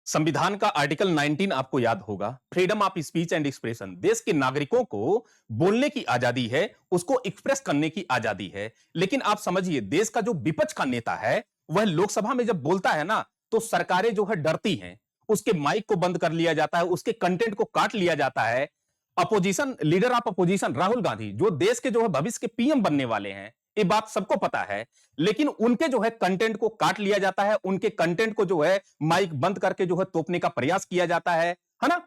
संविधान का आर्टिकल 19 आपको याद होगा, freedom of speech and expression. देश के नागरिकों को बोलने की आजादी है, उसको एक्सप्रेस करने की आजादी है। लेकिन आप समझिए, देश का जो विपक्ष का नेता है, वह लोकसभा में जब बोलता है ना, तो सरकारें जो है डरती हैं। उसके माइक को बंद कर लिया जाता है, उसके कंटेंट को काट लिया जाता है। Opposition leader of opposition Rahul Gandhi, जो देश के जो है भविष्य के पीएम बनने वाले हैं, ये बात सबको पता है। लेकिन उनके जो है कंटेंट को काट लिया जाता है, उनके कंटेंट को जो है माइक बंद करके जो है तोपने का प्रयास किया जाता है ना?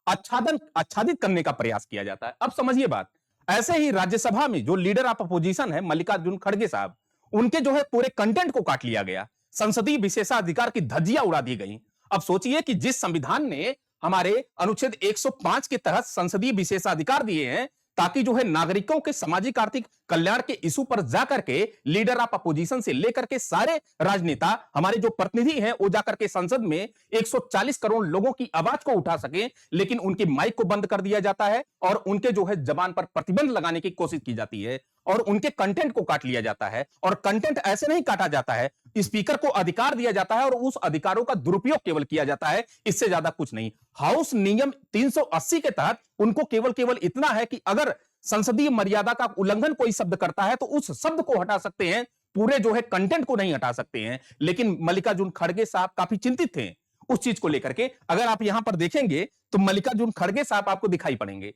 आच्छादित करने का प्रयास किया जाता है। अब समझिए बात। ऐसे ही राज्यसभा में जो लीडर ऑफ अपोजिशन है मल्लिकार्जुन खड़गे साहब, उनके जो है पूरे कंटेंट को काट लिया गया। संसदीय विशेषाधिकार की धज्जियां उड़ा दी गई। अब सोचिए कि जिस संविधान ने हमारे अनुच्छेद 105 के तहत संसदीय विशेषाधिकार दिए हैं, ताकि जो है नागरिकों के सामाजिक आर्थिक कल्याण के इशू पर जाकर के लीडर ऑफ अपोजिशन से लेकर के सारे राजनेता, हमारे जो प्रतिनिधि हैं, वो जाकर के संसद में 140 करोड़ लोगों की आवाज को उठा सके। लेकिन उनके माइक को बंद कर दिया जाता है और उनके जो है जबान पर प्रतिबंध लगाने की कोशिश की जाती है और उनके कंटेंट को काट लिया जाता है। और कंटेंट ऐसे नहीं काटा जाता है, स्पीकर को अधिकार दिया जाता है और उस अधिकारों का दुरुपयोग केवल किया जाता है, इससे ज्यादा कुछ नहीं। हाउस नियम 380 के तहत उनको केवल केवल इतना है कि अगर संसदीय मर्यादा का उल्लंघन कोई शब्द करता है तो उस शब्द को हटा सकते हैं, पूरे जो है कंटेंट को नहीं हटा सकते हैं। लेकिन मल्लिकार्जुन खड़गे साहब काफी चिंतित थे उस चीज को लेकर के। अगर आप यहां पर देखेंगे तो मल्लिकार्जुन खड़गे साहब आपको दिखाई पड़ेंगे।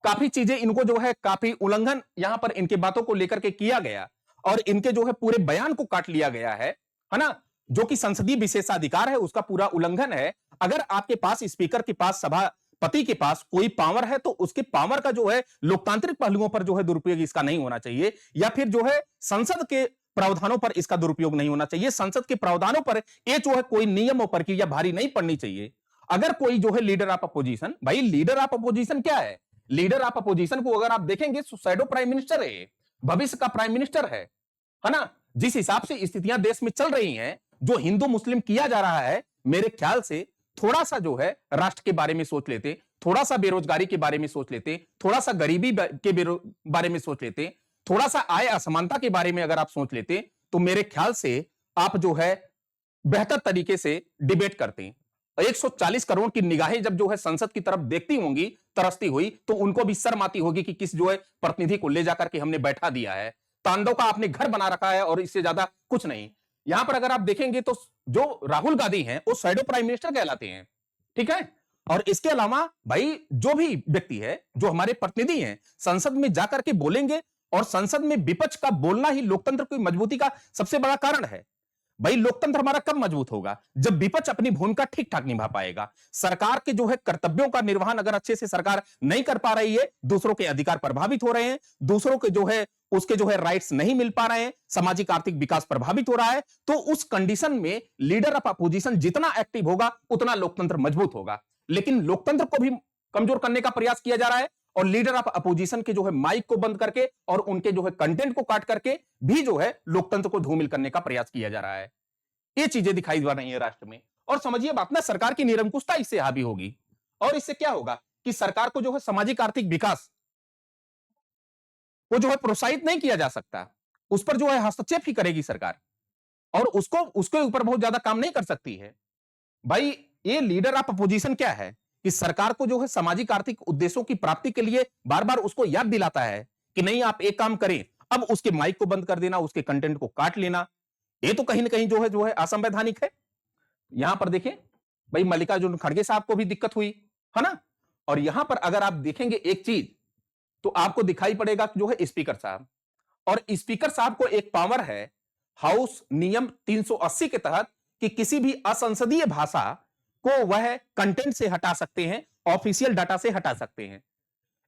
काफी चीजें इनको जो है काफी उल्लंघन यहां पर इनके बातों को लेकर के किया गया और इनके जो है पूरे बयान को काट लिया गया है ना? जो कि संसदीय विशेषाधिकार है उसका पूरा उल्लंघन है। अगर आपके पास स्पीकर के पास, सभापति के पास कोई पावर है तो उसके पावर का जो है लोकतांत्रिक पहलुओं पर जो है दुरुपयोग इसका नहीं होना चाहिए, या फिर जो है संसद के प्रावधानों पर इसका दुरुपयोग नहीं होना चाहिए। संसद के प्रावधानों पर ये जो है कोई नियम और प्रक्रिया भारी नहीं पड़नी चाहिए। अगर कोई जो है लीडर ऑफ अपोजिशन, भाई लीडर ऑफ अपोजिशन क्या है? लीडर ऑफ अपोजिशन को अगर आप देखेंगे, शैडो प्राइम मिनिस्टर है, भविष्य का प्राइम मिनिस्टर है ना? जिस हिसाब से स्थितियां देश में चल रही हैं, जो हिंदू मुस्लिम किया जा रहा है, मेरे ख्याल से थोड़ा सा जो है राष्ट्र के बारे में सोच लेते, थोड़ा सा बेरोजगारी के बारे में सोच लेते, थोड़ा सा गरीबी के बारे में सोच लेते, थोड़ा सा आय असमानता के बारे में अगर आप सोच लेते, तो मेरे ख्याल से आप जो है बेहतर तरीके से डिबेट करते। 140 करोड़ की निगाहें जब जो है संसद की तरफ देखती होंगी, तरसती हुई, तो उनको भी शर्म आती होगी कि किस जो है प्रतिनिधि को ले जाकर के हमने बैठा दिया है। तांडव का आपने घर बना रखा है और इससे ज्यादा कुछ नहीं। यहां पर अगर आप देखेंगे तो जो राहुल गांधी हैं वो शैडो प्राइम मिनिस्टर कहलाते हैं, ठीक है? और इसके अलावा भाई जो भी व्यक्ति है, जो हमारे प्रतिनिधि हैं, संसद में जाकर के बोलेंगे और संसद में विपक्ष का बोलना ही लोकतंत्र की मजबूती का सबसे बड़ा कारण है। भाई लोकतंत्र हमारा कब मजबूत होगा? जब विपक्ष अपनी भूमिका ठीक ठाक निभा पाएगा। सरकार के जो है कर्तव्यों का निर्वहन अगर अच्छे से सरकार नहीं कर पा रही है, दूसरों के अधिकार प्रभावित हो रहे हैं, दूसरों के जो है उसके जो है राइट्स नहीं मिल पा रहे हैं, सामाजिक आर्थिक विकास प्रभावित हो रहा है, तो उस कंडीशन में लीडर ऑफ अपोजिशन जितना एक्टिव होगा उतना लोकतंत्र मजबूत होगा। लेकिन लोकतंत्र को भी कमजोर करने का प्रयास किया जा रहा है और लीडर ऑफ अपोजिशन के जो है माइक को बंद करके और उनके जो है कंटेंट को काट करके भी जो है लोकतंत्र को धूमिल करने का प्रयास किया जा रहा है। ये चीजें दिखाई दे रही है राष्ट्र में। और समझिए बात ना, सरकार की निरंकुशता इससे हावी होगी और इससे क्या होगा कि सरकार को जो है सामाजिक आर्थिक विकास को जो है प्रोत्साहित नहीं किया जा सकता, उस पर जो है हस्तक्षेप ही करेगी सरकार और उसको उसके ऊपर बहुत ज्यादा काम नहीं कर सकती है। भाई ये लीडर ऑफ अपोजिशन क्या है कि सरकार को जो है सामाजिक आर्थिक उद्देश्यों की प्राप्ति के लिए बार बार उसको याद दिलाता है कि नहीं आप एक काम करें, अब उसके माइक को बंद कर देना, उसके कंटेंट को काट लेना, ये तो कहीं ना कहीं जो है असंवैधानिक है। यहां पर देखें भाई मल्लिकार्जुन खड़गे साहब को भी दिक्कत हुई है ना? और यहां पर अगर आप देखेंगे एक चीज तो आपको दिखाई पड़ेगा कि जो है स्पीकर साहब, और स्पीकर साहब को एक पावर है हाउस नियम 380 के तहत कि किसी भी असंसदीय भाषा को वह कंटेंट से हटा सकते हैं, ऑफिशियल डाटा से हटा सकते हैं।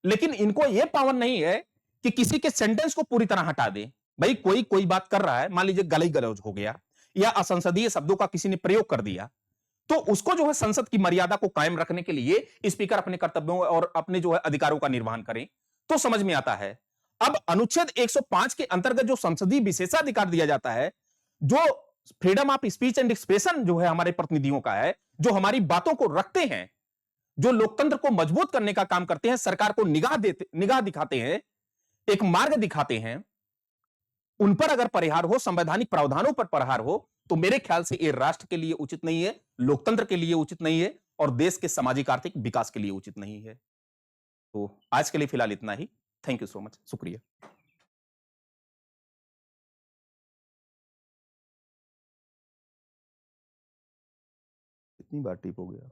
लेकिन इनको यह पावर नहीं है कि किसी के सेंटेंस को पूरी तरह हटा दे। भाई कोई बात कर रहा है, मान लीजिए गाली गलौज हो गया या असंसदीय शब्दों का किसी ने प्रयोग कर दिया, तो उसको जो है संसद की मर्यादा को कायम रखने के लिए स्पीकर अपने कर्तव्यों और अपने जो है अधिकारों का निर्वहन करें, तो समझ में आता है। अब अनुच्छेद 105 के अंतर्गत जो संसदीय विशेषाधिकार दिया जाता है, जो freedom of speech and expression जो है हमारे प्रतिनिधियों का है, जो हमारी बातों को रखते हैं, जो लोकतंत्र को मजबूत करने का काम करते हैं, सरकार को निगाह दिखाते हैं, एक मार्ग दिखाते हैं, उन पर अगर परिहार हो, संवैधानिक प्रावधानों पर परिहार हो, तो मेरे ख्याल से ये राष्ट्र के लिए उचित नहीं है, लोकतंत्र के लिए उचित नहीं है और देश के सामाजिक आर्थिक विकास के लिए उचित नहीं है। तो आज के लिए फिलहाल इतना ही। Thank you so much. शुक्रिया। कितनी बार टिप हो गया?